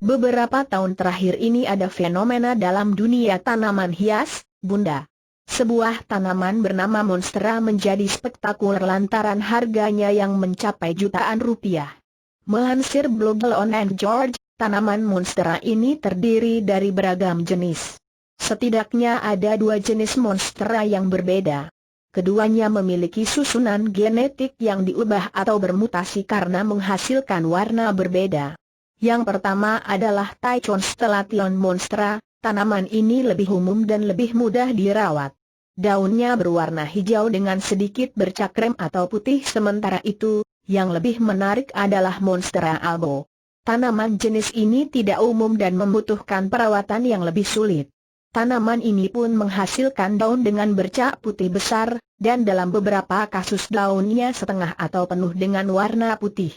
Beberapa tahun terakhir ini ada fenomena dalam dunia tanaman hias, Bunda. Sebuah tanaman bernama monstera menjadi spektakuler lantaran harganya yang mencapai jutaan rupiah. Melansir blog Lon and George, tanaman monstera ini terdiri dari beragam jenis. Setidaknya ada 2 jenis monstera yang berbeda. Keduanya memiliki susunan genetik yang diubah atau bermutasi karena menghasilkan warna berbeda. Yang pertama adalah Taichonstellation monstera. Tanaman ini lebih umum dan lebih mudah dirawat. Daunnya berwarna hijau dengan sedikit bercakrem atau putih. Sementara itu, yang lebih menarik adalah monstera albo. Tanaman jenis ini tidak umum dan membutuhkan perawatan yang lebih sulit. Tanaman ini pun menghasilkan daun dengan bercak putih besar, dan dalam beberapa kasus daunnya setengah atau penuh dengan warna putih.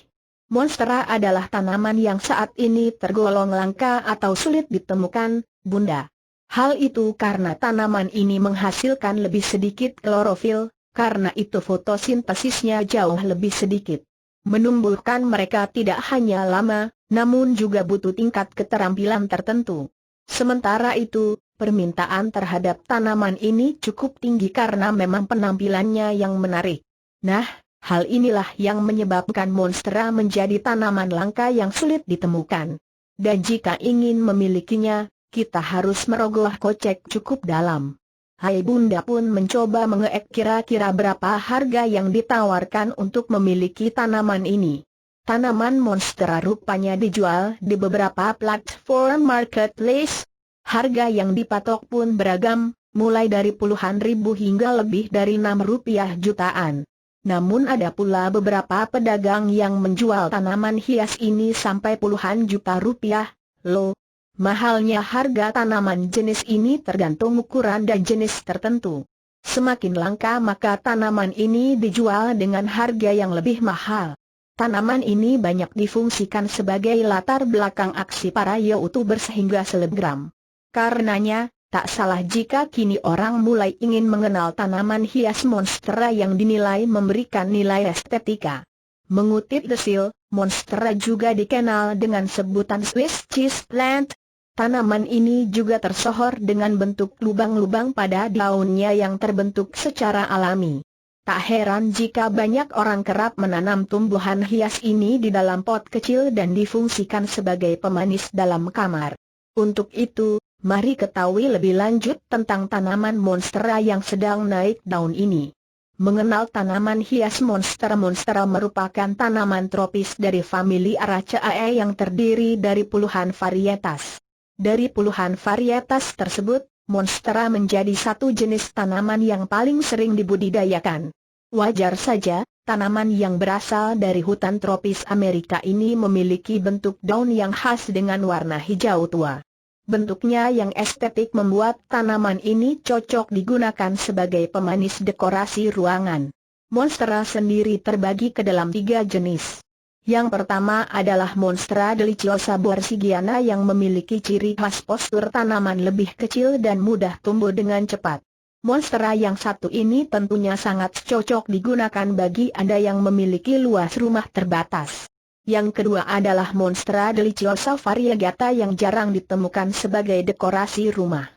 Monstera adalah tanaman yang saat ini tergolong langka atau sulit ditemukan, Bunda. Hal itu karena tanaman ini menghasilkan lebih sedikit klorofil, karena itu fotosintesisnya jauh lebih sedikit. Menumbuhkan mereka tidak hanya lama, namun juga butuh tingkat keterampilan tertentu. Sementara itu, permintaan terhadap tanaman ini cukup tinggi karena memang penampilannya yang menarik. Nah, hal inilah yang menyebabkan monstera menjadi tanaman langka yang sulit ditemukan. Dan jika ingin memilikinya, kita harus merogoh kocek cukup dalam. Hai Bunda pun mencoba mengeek kira-kira berapa harga yang ditawarkan untuk memiliki tanaman ini. Tanaman monstera rupanya dijual di beberapa platform marketplace. Harga yang dipatok pun beragam, mulai dari puluhan ribu hingga lebih dari 6 rupiah jutaan. Namun ada pula beberapa pedagang yang menjual tanaman hias ini sampai puluhan juta rupiah. Loh, mahalnya harga tanaman jenis ini tergantung ukuran dan jenis tertentu. Semakin langka maka tanaman ini dijual dengan harga yang lebih mahal. Tanaman ini banyak difungsikan sebagai latar belakang aksi para YouTuber sehingga selebgram. Karenanya, tak salah jika kini orang mulai ingin mengenal tanaman hias monstera yang dinilai memberikan nilai estetika. Mengutip The Seal, monstera juga dikenal dengan sebutan Swiss cheese plant. Tanaman ini juga tersohor dengan bentuk lubang-lubang pada daunnya yang terbentuk secara alami. Tak heran jika banyak orang kerap menanam tumbuhan hias ini di dalam pot kecil dan difungsikan sebagai pemanis dalam kamar. Untuk itu, mari ketahui lebih lanjut tentang tanaman monstera yang sedang naik daun ini. Mengenal tanaman hias monstera. Monstera merupakan tanaman tropis dari famili Araceae yang terdiri dari puluhan varietas. Dari puluhan varietas tersebut, monstera menjadi satu jenis tanaman yang paling sering dibudidayakan. Wajar saja, tanaman yang berasal dari hutan tropis Amerika ini memiliki bentuk daun yang khas dengan warna hijau tua. Bentuknya yang estetik membuat tanaman ini cocok digunakan sebagai pemanis dekorasi ruangan. Monstera sendiri terbagi ke dalam 3 jenis. Yang pertama adalah Monstera deliciosa borsigiana yang memiliki ciri khas postur tanaman lebih kecil dan mudah tumbuh dengan cepat. Monstera yang satu ini tentunya sangat cocok digunakan bagi Anda yang memiliki luas rumah terbatas. Yang kedua adalah Monstera deliciosa variegata yang jarang ditemukan sebagai dekorasi rumah.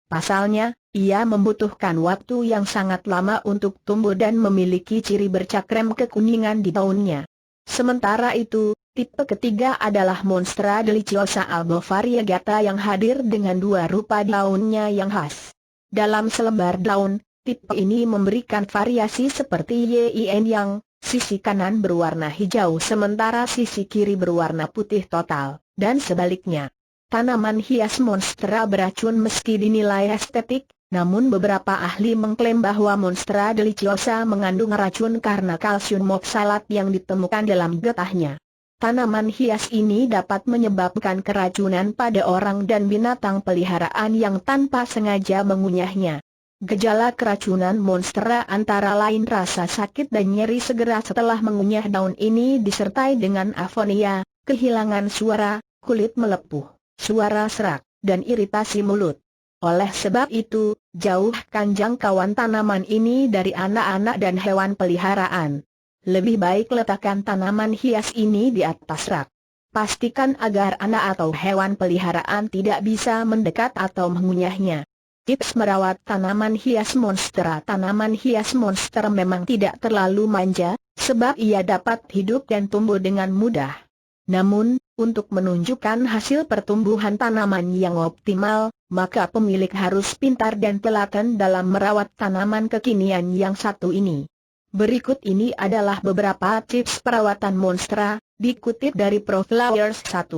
Pasalnya, ia membutuhkan waktu yang sangat lama untuk tumbuh dan memiliki ciri bercakrem kekuningan di daunnya. Sementara itu, tipe ketiga adalah Monstera deliciosa albo variegata yang hadir dengan 2 rupa daunnya yang khas. Dalam selebar daun, tipe ini memberikan variasi seperti yin yang sisi kanan berwarna hijau sementara sisi kiri berwarna putih total, dan sebaliknya. Tanaman hias monstera beracun meski dinilai estetik, namun beberapa ahli mengklaim bahwa Monstera deliciosa mengandung racun karena kalsium oksalat yang ditemukan dalam getahnya. Tanaman hias ini dapat menyebabkan keracunan pada orang dan binatang peliharaan yang tanpa sengaja mengunyahnya. Gejala keracunan monstera antara lain rasa sakit dan nyeri segera setelah mengunyah daun ini disertai dengan afonia, kehilangan suara, kulit melepuh, suara serak, dan iritasi mulut. Oleh sebab itu, jauhkan jangkauan tanaman ini dari anak-anak dan hewan peliharaan. Lebih baik letakkan tanaman hias ini di atas rak. Pastikan agar anak atau hewan peliharaan tidak bisa mendekat atau mengunyahnya. Tips merawat tanaman hias monstera. Tanaman hias monster memang tidak terlalu manja, sebab ia dapat hidup dan tumbuh dengan mudah. Namun, untuk menunjukkan hasil pertumbuhan tanaman yang optimal, maka pemilik harus pintar dan telaten dalam merawat tanaman kekinian yang satu ini. Berikut ini adalah beberapa tips perawatan monstera, dikutip dari ProFlowers 1.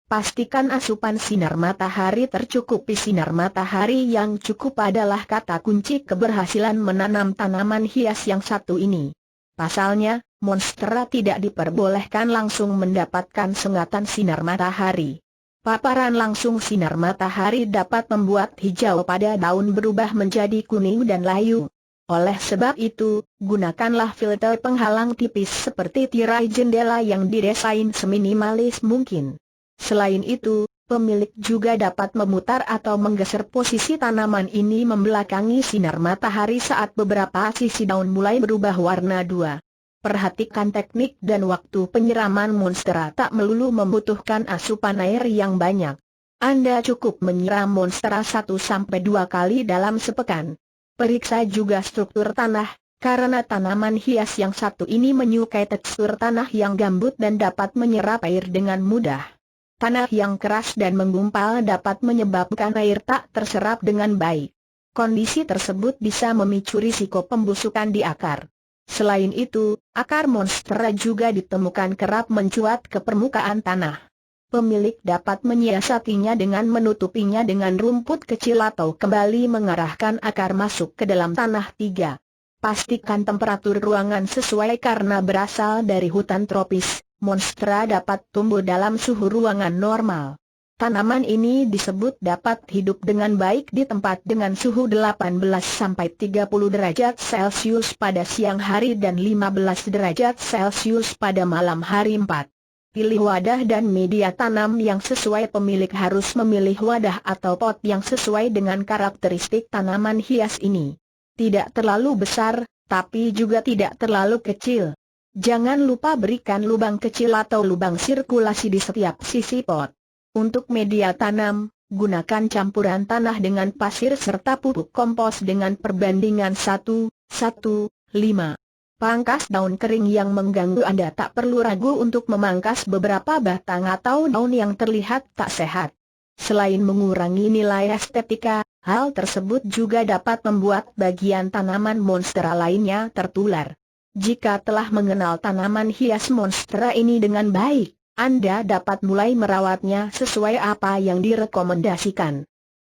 Pastikan asupan sinar matahari tercukupi. Sinar matahari yang cukup adalah kata kunci keberhasilan menanam tanaman hias yang satu ini. Pasalnya, monstera tidak diperbolehkan langsung mendapatkan sengatan sinar matahari. Paparan langsung sinar matahari dapat membuat hijau pada daun berubah menjadi kuning dan layu. Oleh sebab itu, gunakanlah filter penghalang tipis seperti tirai jendela yang didesain seminimalis mungkin. Selain itu, pemilik juga dapat memutar atau menggeser posisi tanaman ini membelakangi sinar matahari saat beberapa sisi daun mulai berubah warna. 2. Perhatikan teknik dan waktu penyiraman. Monstera tak melulu membutuhkan asupan air yang banyak. Anda cukup menyiram monstera 1-2 kali dalam sepekan. Periksa juga struktur tanah, karena tanaman hias yang satu ini menyukai tekstur tanah yang gambut dan dapat menyerap air dengan mudah. Tanah yang keras dan menggumpal dapat menyebabkan air tak terserap dengan baik. Kondisi tersebut bisa memicu risiko pembusukan di akar. Selain itu, akar monstera juga ditemukan kerap mencuat ke permukaan tanah. Pemilik dapat menyiasatinya dengan menutupinya dengan rumput kecil atau kembali mengarahkan akar masuk ke dalam tanah. 3. Pastikan temperatur ruangan sesuai. Karena berasal dari hutan tropis, monstera dapat tumbuh dalam suhu ruangan normal. Tanaman ini disebut dapat hidup dengan baik di tempat dengan suhu 18-30 derajat Celcius pada siang hari dan 15 derajat Celcius pada malam hari. 4. Pilih wadah dan media tanam yang sesuai. Pemilik harus memilih wadah atau pot yang sesuai dengan karakteristik tanaman hias ini. Tidak terlalu besar, tapi juga tidak terlalu kecil. Jangan lupa berikan lubang kecil atau lubang sirkulasi di setiap sisi pot. Untuk media tanam, gunakan campuran tanah dengan pasir serta pupuk kompos dengan perbandingan 1:5. Pangkas daun kering yang mengganggu. Anda tak perlu ragu untuk memangkas beberapa batang atau daun yang terlihat tak sehat. Selain mengurangi nilai estetika, hal tersebut juga dapat membuat bagian tanaman monstera lainnya tertular. Jika telah mengenal tanaman hias monstera ini dengan baik, Anda dapat mulai merawatnya sesuai apa yang direkomendasikan.